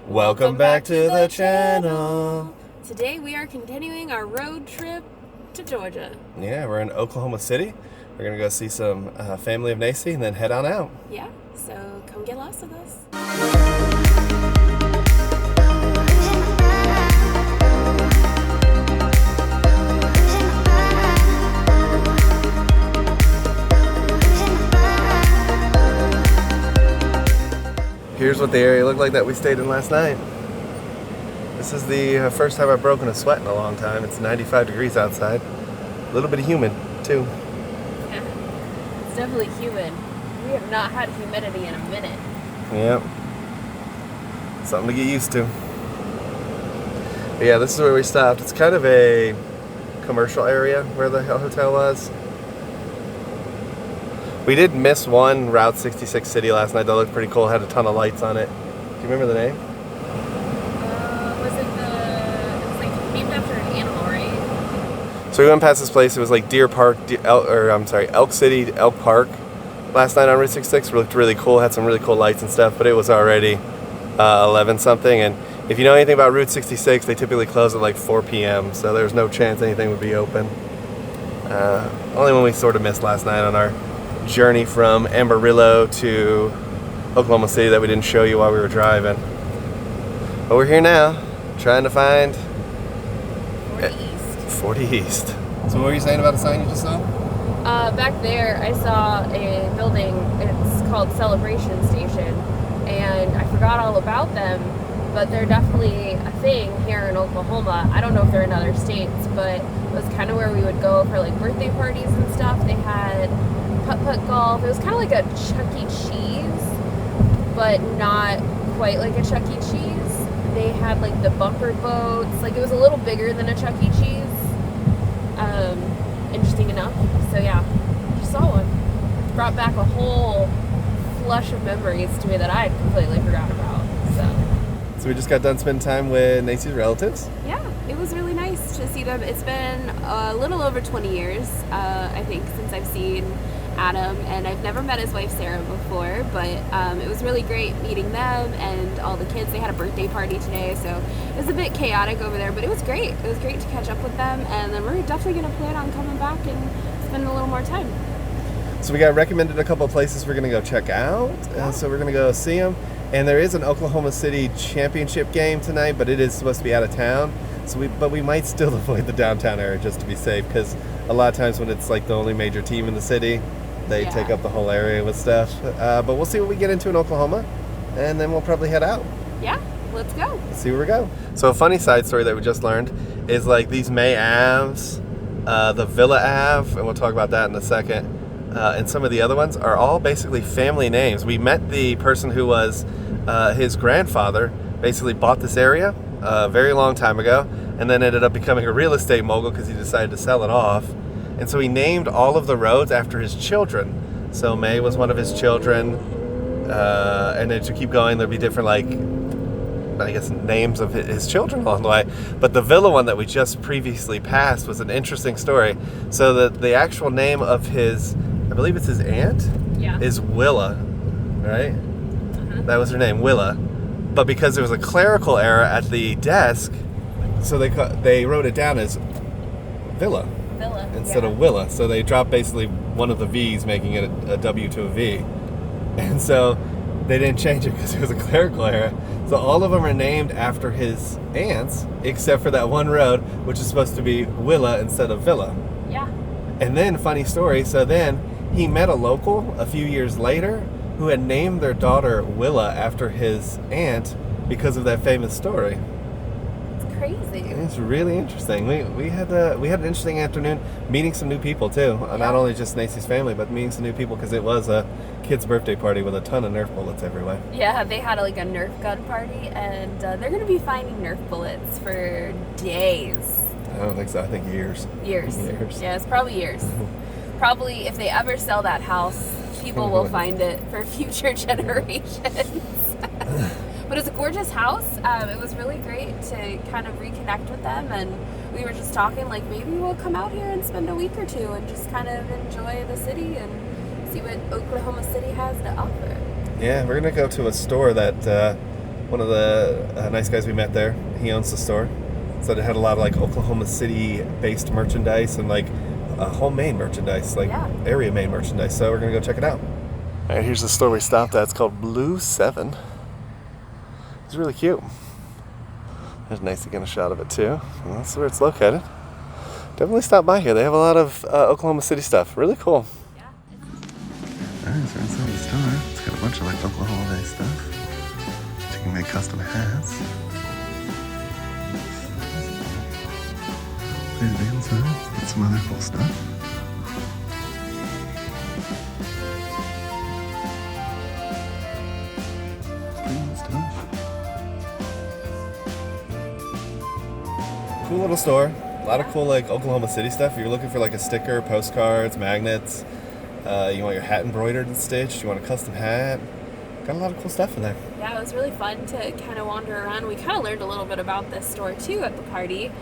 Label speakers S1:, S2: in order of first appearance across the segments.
S1: Welcome back to the channel.
S2: Today we are continuing our road trip to Georgia.
S1: Yeah, we're in Oklahoma City. We're going to go see some family of Nacy and then head on out.
S2: Yeah, so come get lost with us.
S1: Here's what the area looked like that we stayed in last night. This is the first time I've broken a sweat in a long time. It's 95 degrees outside. A little bit humid, too.
S2: Yeah, it's definitely humid. We have not had humidity in a minute.
S1: Yep. Something to get used to. But yeah, this is where we stopped. It's kind of a commercial area where the hotel was. We did miss one Route 66 city last night that looked pretty cool. Had a ton of lights on it. Do you remember the name?
S2: Was it like named after an animal, right?
S1: So we went past this place. It was like Elk City, Elk Park. Last night on Route 66 it looked really cool. Had some really cool lights and stuff, but it was already 11 something. And if you know anything about Route 66, they typically close at like 4 p.m. So there's no chance anything would be open. Only one we sort of missed last night on our journey from Amarillo to Oklahoma City that we didn't show you while we were driving. But we're here now, trying to find 40 East. So what were you saying about a sign you just saw?
S2: Back there I saw a building, it's called Celebration Station, and I forgot all about them, but they're definitely a thing here in Oklahoma. I don't know if they're in other states, but it was kind of where we would go for like birthday parties and stuff. They had putt-putt golf. It was kind of like a Chuck E. Cheese, but not quite like a Chuck E. Cheese. They had like the bumper boats. Like it was a little bigger than a Chuck E. Cheese. Interesting enough. So yeah, just saw one. Brought back a whole flush of memories to me that I had completely forgot about.
S1: So we just got done spending time with Nacy's relatives.
S2: Yeah, it was really nice to see them. It's been a little over 20 years, I think, since I've seen Adam, and I've never met his wife Sarah before, but it was really great meeting them and all the kids. They had a birthday party today, so it was a bit chaotic over there, but it was great. It was great to catch up with them, and then we're definitely going to plan on coming back and spending a little more time.
S1: So we got recommended a couple of places we're going to go check out, so we're going to go see them. And there is an Oklahoma City championship game tonight, but it is supposed to be out of town. But we might still avoid the downtown area just to be safe, because a lot of times when it's like the only major team in the city, they take up the whole area with stuff. But we'll see what we get into in Oklahoma, and then we'll probably head out.
S2: Yeah, let's go.
S1: Let's see where we go. So a funny side story that we just learned is like these May Aves, the Villa Ave, and we'll talk about that in a second, and some of the other ones are all basically family names. We met the person who was his grandfather basically bought this area a very long time ago, and then ended up becoming a real estate mogul because he decided to sell it off. And so he named all of the roads after his children. So May was one of his children, and then to keep going, there'd be different, like, I guess, names of his children along the way. But the Villa one that we just previously passed was an interesting story. So the actual name of his, I believe it's his aunt, is Willa, right? That was her name, Willa. But because there was a clerical error at the desk, so they wrote it down as Villa instead of Willa. So they dropped basically one of the V's, making it a W to a V. And so they didn't change it because it was a clerical error. So all of them are named after his aunts, except for that one road, which is supposed to be Willa instead of Villa.
S2: Yeah.
S1: And then, funny story, so then he met a local a few years later who had named their daughter Willa after his aunt because of that famous story.
S2: It's crazy.
S1: It's really interesting. We had an interesting afternoon meeting some new people too. Not only just Nacy's family, but meeting some new people because it was a kid's birthday party with a ton of Nerf bullets everywhere. Yeah,
S2: they had like a Nerf gun party, and they're going to be finding Nerf bullets for days.
S1: I don't think so. I think years.
S2: Years. Yeah, it's probably years. Probably if they ever sell that house, people will find it for future generations. But it's a gorgeous house. It was really great to kind of reconnect with them, and we were just talking like maybe we'll come out here and spend a week or two and just kind of enjoy the city and see what Oklahoma City has to offer.
S1: Yeah, we're gonna go to a store that one of the nice guys we met there. He owns the store. So it had a lot of like Oklahoma City based merchandise and like homemade merchandise, like area made merchandise. So we're gonna go check it out. All right, here's the store we stopped at. It's called Blue 7. It's really cute. It's nice to get a shot of it too. And that's where it's located. Definitely stop by here. They have a lot of Oklahoma City stuff. Really cool. Yeah. Alright, so inside the store, it's got a bunch of like Oklahoma Day stuff. You can make custom hats. There's the inside. Got some other cool stuff. Cool little store. A lot of cool like Oklahoma City stuff. If you're looking for like a sticker, postcards, magnets, you want your hat embroidered and stitched, you want a custom hat. Got a lot of cool stuff in there. Yeah, it was really fun to kind of wander around. We kind of learned a little bit about this store too at the party.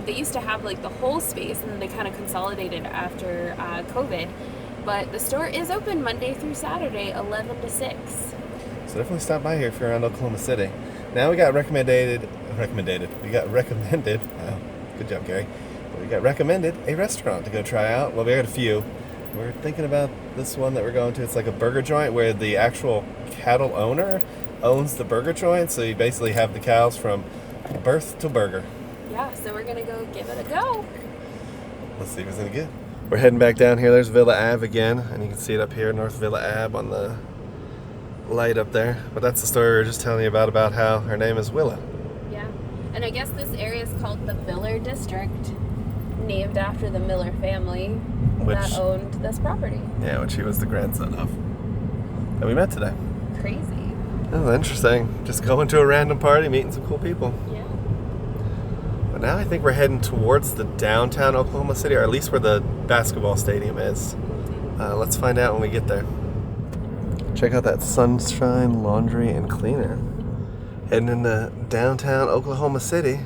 S1: They used to have like the whole space, and then they kind of consolidated after COVID. But the store is open Monday through Saturday, 11 to 6. So definitely stop by here if you're around Oklahoma City. Now we got recommended. We got recommended. Wow, good job, Gary. We got recommended a restaurant to go try out. Well, we got a few. We're thinking about this one that we're going to. It's like a burger joint where the actual cattle owner owns the burger joint. So you basically have the cows from birth to burger. Yeah, so we're gonna go give it a go. Let's see if it's any good. We're heading back down here. There's Villa Ave again, and you can see it up here, North Villa Ave on the light up there. But that's the story we were just telling you about how her name is Willa. Yeah, and I guess this area is called the Miller District, named after the Miller family that owned this property. Yeah, which he was the grandson of. That we met today. Crazy. That was interesting. Just going to a random party, meeting some cool people. Yeah. But now I think we're heading towards the downtown Oklahoma City, or at least where the basketball stadium is. Let's find out when we get there. Check out that Sunshine Laundry and Cleaner. Heading into downtown Oklahoma City.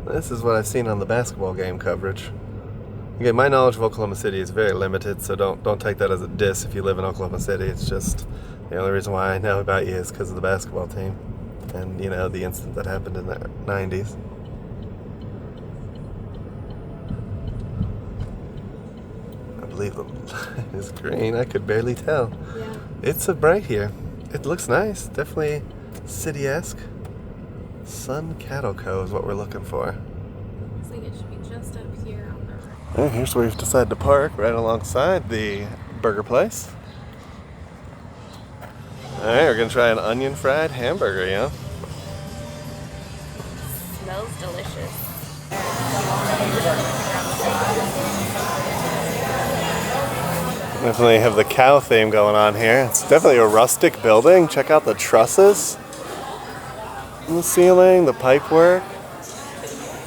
S1: This is what I've seen on the basketball game coverage. Again, my knowledge of Oklahoma City is very limited, so don't take that as a diss if you live in Oklahoma City. It's just the only reason why I know about you is because of the basketball team and, you know, the incident that happened in the 90s. I believe the light is green. I could barely tell. Yeah. It's so bright here. It looks nice. Definitely city-esque. Sun Cattle Co. is what we're looking for. Looks like it should be just up here on the right. And here's where we've decided to park, right alongside the burger place. Alright, we're gonna try an onion fried hamburger, yeah? Smells delicious. Definitely have the cow theme going on here. It's definitely a rustic building. Check out the trusses in the ceiling, the pipe work.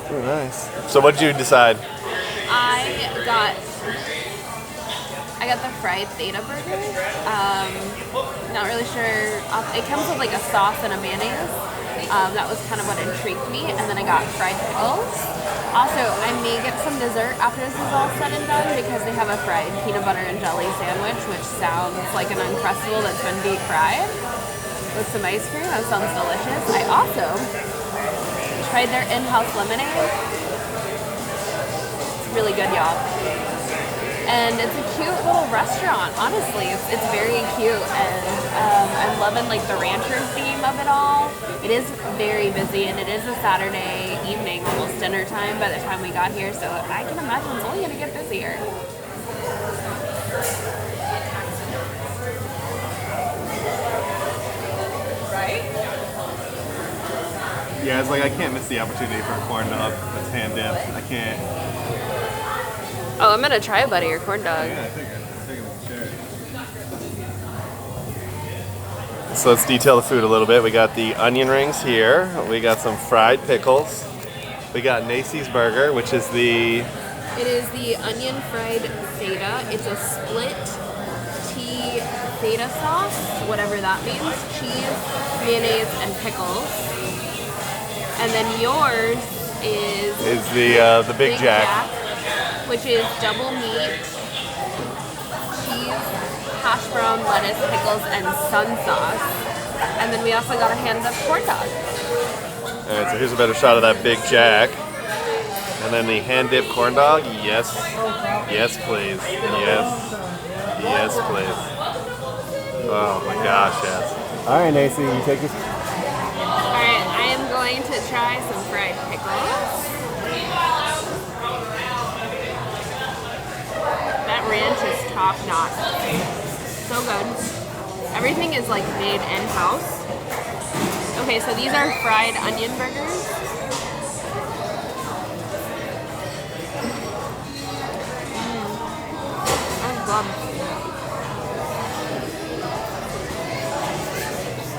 S1: Very nice. So what did you decide? I got the fried feta burger. Not really sure. It comes with like a sauce and a mayonnaise. That was kind of what intrigued me. And then I got fried pickles. Also, I may get some dessert after this is all said and done because they have a fried peanut butter and jelly sandwich, which sounds like an Uncrustable that's been deep fried with some ice cream. That sounds delicious. I also tried their in-house lemonade. It's really good, y'all. And it's a cute little restaurant, honestly. It's very cute, and I'm loving like the ranchers theme of it all. It is very busy, and it is a Saturday evening, almost dinner time by the time we got here, so I can imagine it's only gonna get busier. Right? Yeah, it's like I can't miss the opportunity for a corn dog that's hand dipped. I can't. Oh, I'm gonna try a bite of your corn dog. Yeah, I think we can share it. So let's detail the food a little bit. We got the onion rings here. We got some fried pickles. We got Nacy's burger, which is the... It is the onion fried feta. It's a split tea feta sauce, whatever that means. Cheese, mayonnaise, and pickles. And then yours is the Big Jack, which is double meat, cheese, hash brown, lettuce, pickles, and sun sauce.
S2: And then we also got a hand-up corn dog.
S1: Alright, so here's a better shot of that Big Jack. And then the hand-dipped corn dog. Yes. Yes, please. Yes. Yes, please. Oh my gosh, yes. Alright, Nacy, you take this.
S2: Alright, I am going to try some fried pickles. That ranch is top notch. So good. Everything is like made in-house. Okay, so these are fried onion burgers. That's glum.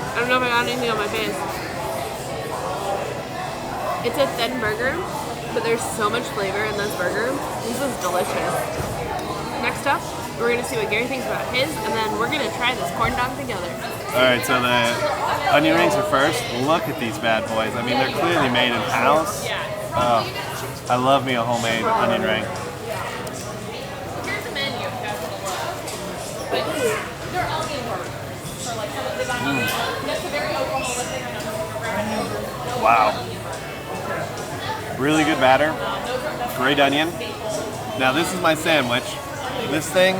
S2: I don't know if I got anything on my face. It's a thin burger, but there's so much flavor in this burger. This is delicious. Next up, we're gonna see what Gary thinks about his, and then we're gonna try this corn dog together.
S1: Alright, so the onion rings are first. Look at these bad boys. I mean, they're clearly made in-house. Oh, I love me a homemade onion ring.
S2: Here's the menu. But they're onion burgers. So like that's a very Oklahoma thing.
S1: Wow. Really good batter. Great onion. Now this is my sandwich. This thing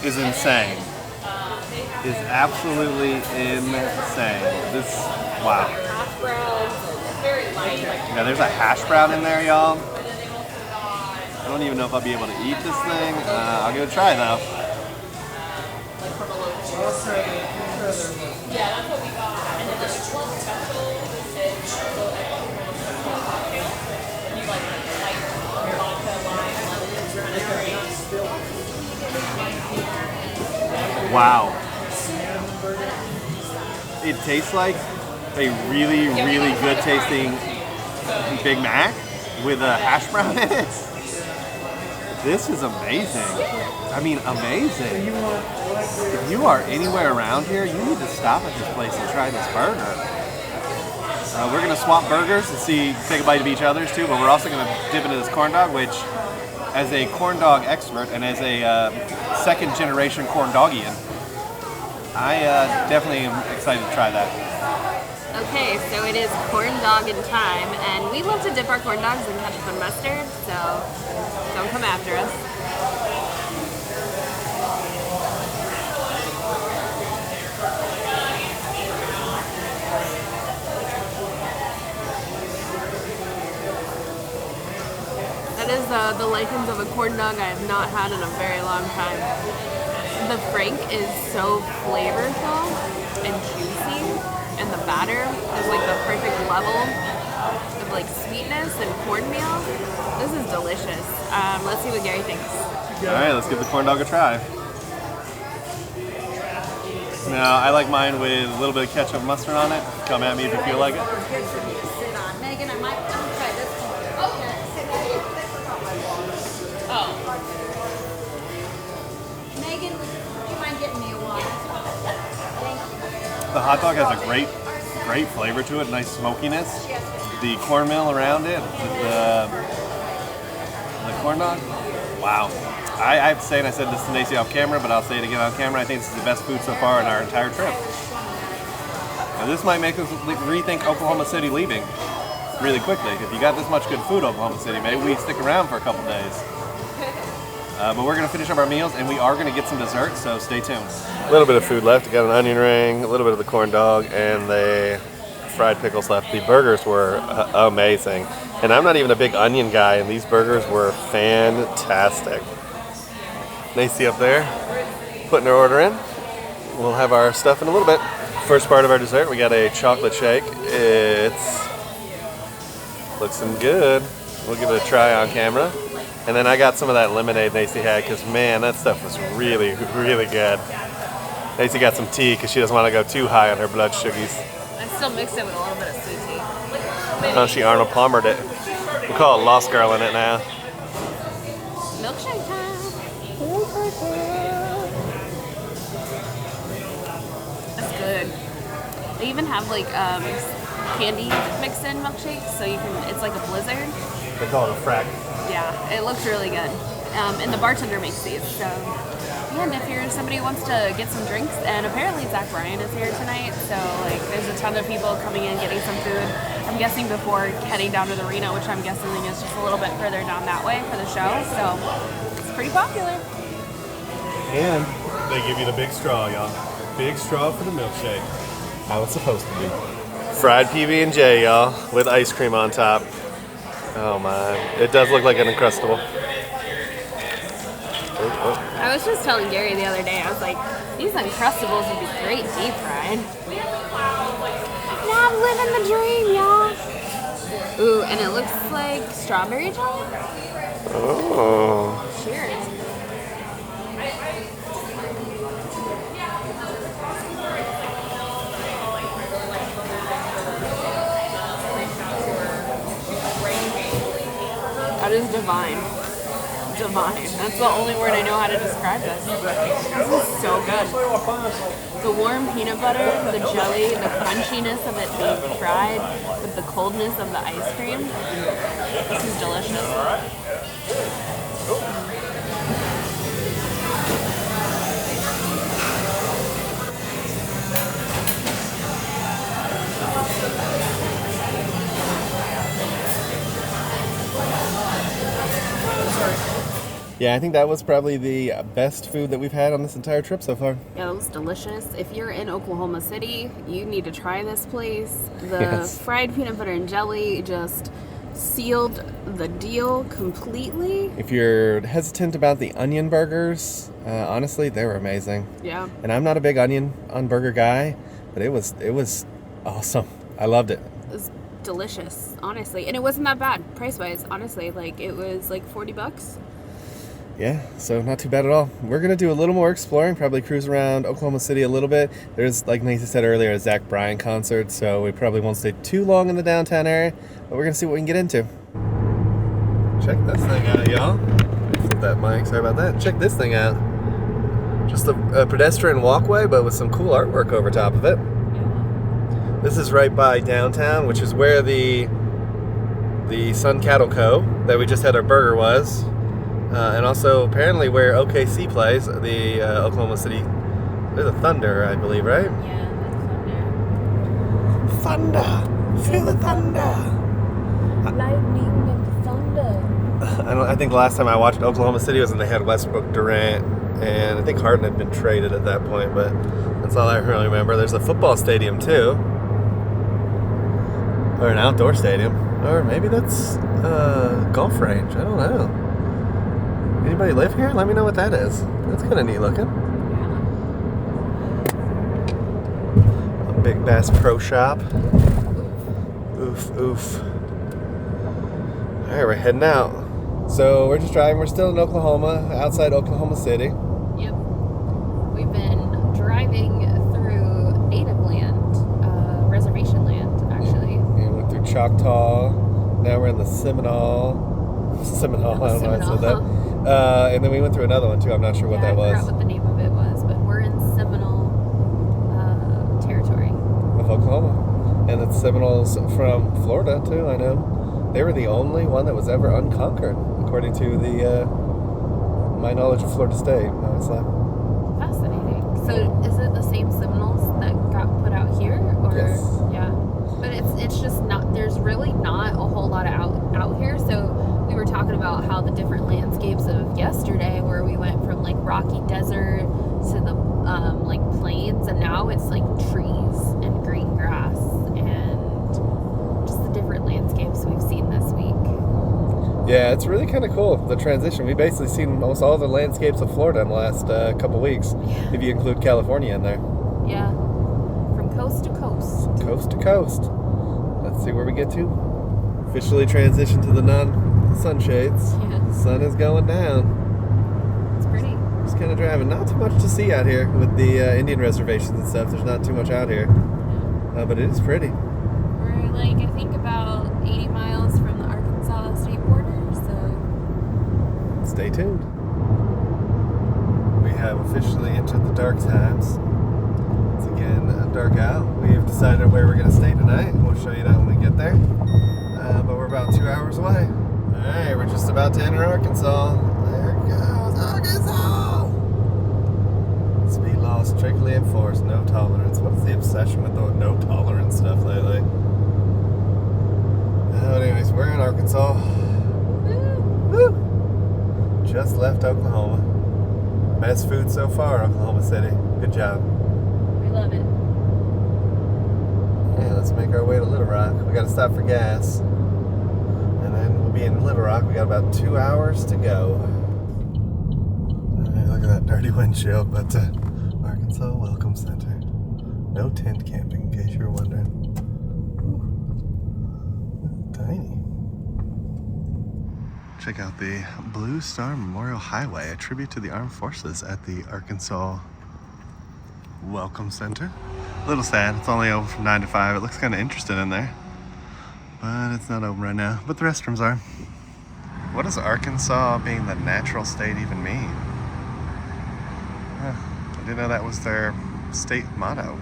S1: is insane. Is absolutely insane. This, wow. Yeah, there's a hash brown in there, y'all. I don't even know if I'll be able to eat this thing. I'll give it a try though. Wow. It tastes like a really, really good tasting Big Mac with a hash brown in it. This is amazing. I mean, amazing. If you are anywhere around here, you need to stop at this place and try this burger. We're gonna swap burgers and take a bite of each other's too, but we're also gonna dip into this corn dog, which, as a corn dog expert and as a second generation corn dogian, I definitely am excited to try that.
S2: Okay, so it is corn dogging time, and we love to dip our corn dogs in ketchup and mustard, so don't come after us. That is the likings of a corn dog I have not had in a very long time. The frank is so flavorful and juicy, and the batter is like the perfect level of like sweetness and cornmeal. This is delicious. Let's see what Gary thinks.
S1: All right, let's give the corn dog a try. Now, I like mine with a little bit of ketchup and mustard on it. Come at me if you feel like it.
S3: Megan, I might try this one. Megan, do you mind getting me a water? Thank you.
S1: The hot dog has a great flavor to it, nice smokiness. The cornmeal around it, the corn dog, wow. I have to say, and I said this to Nacy off camera, but I'll say it again on camera, I think this is the best food so far in our entire trip. Now this might make us rethink Oklahoma City leaving really quickly. If you got this much good food, Oklahoma City, maybe we stick around for a couple days. But we're going to finish up our meals, and we are going to get some dessert, so stay tuned. A little bit of food left. We got an onion ring, a little bit of the corn dog, and the fried pickles left. The burgers were amazing. And I'm not even a big onion guy, and these burgers were fantastic. Nacy up there, putting her order in. We'll have our stuff in a little bit. First part of our dessert, we got a chocolate shake. It's looking good. We'll give it a try on camera. And then I got some of that lemonade Nacy had, because man, that stuff was really, really good. Nacy got some tea because she doesn't want to go too high on her blood sugars.
S2: I still mixed it with a little bit of sweet tea.
S1: Oh, she Arnold Palmered it. We call it Lost Girl in it now.
S2: Milkshake time. That's good. They even have like candy mixed in milkshakes, so you can. It's like a blizzard.
S1: They call it a frack.
S2: Yeah, it looks really good. And the bartender makes these, so And if you're somebody who wants to get some drinks, and apparently Zach Bryan is here tonight, so like there's a ton of people coming in getting some food. I'm guessing before heading down to the arena, which I'm guessing is just a little bit further down that way for the show. So it's pretty popular.
S1: And
S4: They give you the big straw, y'all. Big straw for the milkshake.
S1: how it's supposed to be. Fried PB&J, y'all, with ice cream on top. Oh my, it does look like an Uncrustable. Oh.
S2: I was just telling Gary the other day, I was like, these Uncrustables would be great deep fried. Now I'm living the dream, y'all. Ooh, and it looks like strawberry jelly.
S1: Oh.
S2: Cheers. That is divine. Divine. That's the only word I know how to describe this. This is so good. The warm peanut butter, the jelly, the crunchiness of it being fried with the coldness of the ice cream. This is delicious.
S1: Yeah, I think that was probably the best food that we've had on this entire trip so far.
S2: Yeah, that was delicious. If you're in Oklahoma City, you need to try this place. The
S1: Yes.
S2: fried peanut butter and jelly just sealed the deal completely.
S1: If you're hesitant about the onion burgers, honestly, they were amazing.
S2: Yeah.
S1: And I'm not a big onion on burger guy, but it was awesome. I loved it.
S2: It was delicious, honestly. And it wasn't that bad price-wise, honestly. Like, it was like $40.
S1: Yeah, so not too bad at all. We're going to do a little more exploring, probably cruise around Oklahoma City a little bit. There's, like Nancy said earlier, a Zach Bryan concert, so we probably won't stay too long in the downtown area, but we're going to see what we can get into. Check this thing out, y'all. Flip that mic, sorry about that. Check this thing out. Just a pedestrian walkway, but with some cool artwork over top of it.
S2: Yeah.
S1: This is right by downtown, which is where the Sun Cattle Co. that we just had our burger was. And also apparently where OKC plays, the Oklahoma City, there's a Thunder, I believe, right?
S2: Yeah, that's
S1: Thunder! Feel the thunder!
S2: lightning and thunder.
S1: I think the last time I watched Oklahoma City was when they had Westbrook, Durant, and I think Harden had been traded at that point, but that's all I really remember. There's a football stadium too. Or an outdoor stadium. Or maybe that's a golf range, I don't know. Anybody live here? Let me know what that is. That's kind of neat looking. A Big Bass Pro Shop. Oof, oof. Alright, we're heading out. So we're just driving. We're still in Oklahoma, outside Oklahoma City.
S2: Yep. We've been driving through native land, reservation land, actually.
S1: Yeah, we went through Choctaw. Now we're in the Seminole. I don't know why I said that. And then we went through another one too. I'm not sure what that
S2: I
S1: was.
S2: forgot what the name of it was, but we're in Seminole territory.
S1: Of Oklahoma. And it's Seminoles from Florida too, I know. They were the only one that was ever unconquered, according to the my knowledge of Florida State. No, it's not.
S2: Fascinating. So is it the same Seminoles that got put out here? Or
S1: Yes.
S2: Yeah. But it's just not, there's really not a whole lot of out here. So we were talking about how the different landscapes of yesterday, where we went from like rocky desert to the like plains, and now it's like trees and green grass and just the different landscapes we've seen this week.
S1: Yeah, it's really kind of cool, the transition. We've basically seen almost all the landscapes of Florida in the last couple weeks, if you include California in there.
S2: Yeah. From coast to coast.
S1: Coast to coast. Let's see where we get to. Officially transition to the non-sunshades.
S2: Yeah.
S1: The sun is going down.
S2: It's pretty.
S1: Just kind of driving. Not too much to see out here with the Indian reservations and stuff. There's not too much out here. But it is pretty.
S2: We're like, I think about 80 miles from the Arkansas state border, so
S1: Stay tuned. We have officially entered the dark times. It's again dark out. We've decided where we're going to stay tonight. We'll show you that when we get there. But we're about 2 hours away. Alright, we're just about to enter Arkansas. There it goes, Arkansas! All strictly enforced, no tolerance. What is the obsession with the no tolerance stuff lately? Anyways, we're in Arkansas. Woo! Just left Oklahoma. Best food so far, Oklahoma City. Good job.
S2: We love it.
S1: Yeah, let's make our way to Little Rock. We gotta stop for gas. And then we'll be in Little Rock. We got about 2 hours to go. Look at that dirty windshield, but Arkansas Welcome Center. No tent camping, in case you were wondering. Ooh. Tiny. Check out the Blue Star Memorial Highway, a tribute to the armed forces at the Arkansas Welcome Center. A little sad, it's only open from 9 to 5. It looks kind of interesting in there, but it's not open right now, but the restrooms are. What does Arkansas being the natural state even mean? I didn't know that was their state motto.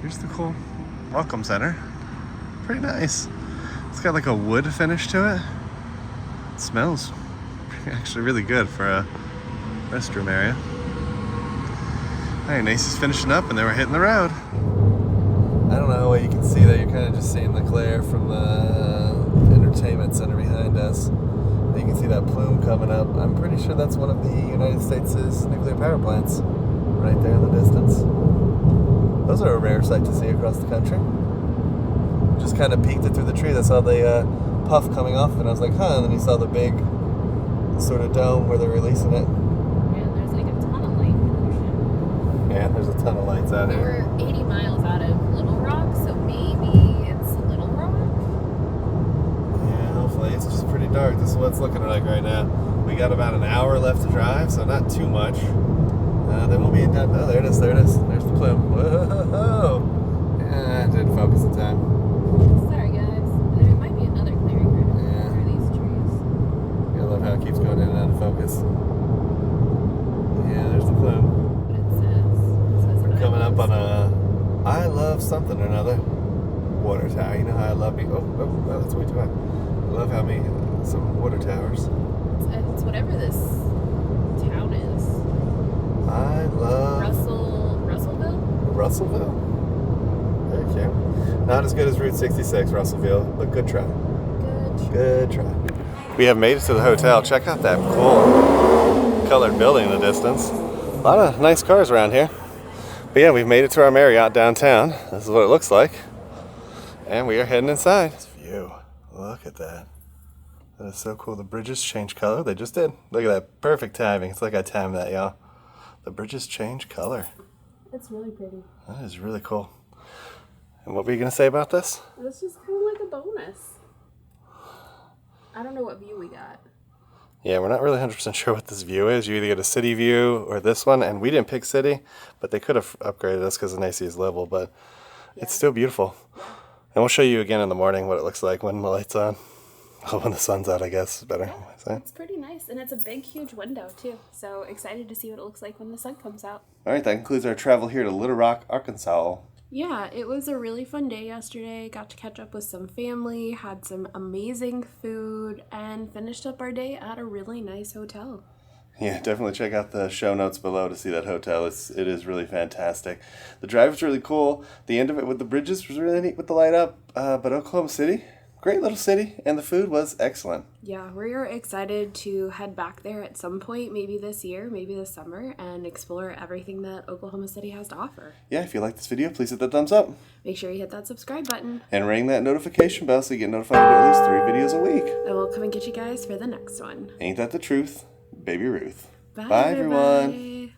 S1: Here's the cool Welcome Center. Pretty nice. It's got like a wood finish to it. It smells actually really good for a restroom area. Alright, Nacy's finishing up and then we're hitting the road. I don't know how well you can see that. You're kind of just seeing the glare from the entertainment center behind us. You can see that plume coming up. I'm pretty sure that's one of the United States' nuclear power plants right there in the distance. Those are a rare sight to see across the country. Just kind of peeked it through the tree. That's how they puff coming off, and I was like, huh, and then you saw the big sort of dome where they're releasing it.
S2: Yeah, there's like a ton of light pollution.
S1: Yeah, there's a ton of lights out here.
S2: We're 80 miles out of Little Rock, so maybe it's Little Rock?
S1: Yeah, hopefully. It's just pretty dark. This is what it's looking like right now. We got about an hour left to drive, so not too much. Then we'll be in down. Oh, there it is, there it is. There's the plume. Whoa! Yeah, it didn't focus in time.
S2: Sorry, guys. There might be another clearing right over these trees.
S1: I love how it keeps going in and out of focus. Yeah, there's the plume.
S2: What it says.
S1: We're coming up on a I love something or another water tower. You know how I love me. Oh, that's way too high. I love how me some water towers.
S2: It's whatever this town is.
S1: I love
S2: Russellville?
S1: Russellville? Very cute. Not as good as Route 66, Russellville, but good try. Good try. We have made it to the hotel. Check out that cool colored building in the distance. A lot of nice cars around here. But yeah, we've made it to our Marriott downtown. This is what it looks like. And we are heading inside. This view. Look at that. That is so cool. The bridges change color. They just did. Look at that. Perfect timing. It's like I timed that, y'all. The bridges change color.
S2: It's really pretty.
S1: That is really cool. And what were you going to say about this?
S2: It's just kind of like a bonus. I don't know what view we got.
S1: Yeah, we're not really 100% sure what this view is. You either get a city view or this one, and we didn't pick city, but they could have upgraded us because the Nacy is level, but it's still beautiful. And we'll show you again in the morning what it looks like when the light's on. Oh, when the sun's out, I guess, is better.
S2: Yeah, it's pretty nice, and it's a big, huge window, too. So excited to see what it looks like when the sun comes out.
S1: All right, that concludes our travel here to Little Rock, Arkansas.
S2: Yeah, it was a really fun day yesterday. Got to catch up with some family, had some amazing food, and finished up our day at a really nice hotel.
S1: Yeah, definitely check out the show notes below to see that hotel. It is really fantastic. The drive was really cool. The end of it with the bridges was really neat with the light up. But Oklahoma City, great little city, and the food was excellent.
S2: Yeah, we're excited to head back there at some point, maybe this year, maybe this summer, and explore everything that Oklahoma City has to offer.
S1: Yeah, if you like this video, please hit the thumbs up.
S2: Make sure you hit that subscribe button.
S1: And ring that notification bell so you get notified to do at least 3 videos a week.
S2: And we'll come and get you guys for the next one.
S1: Ain't that the truth? Baby Ruth.
S2: Bye,
S1: Bye everyone.
S2: everybody.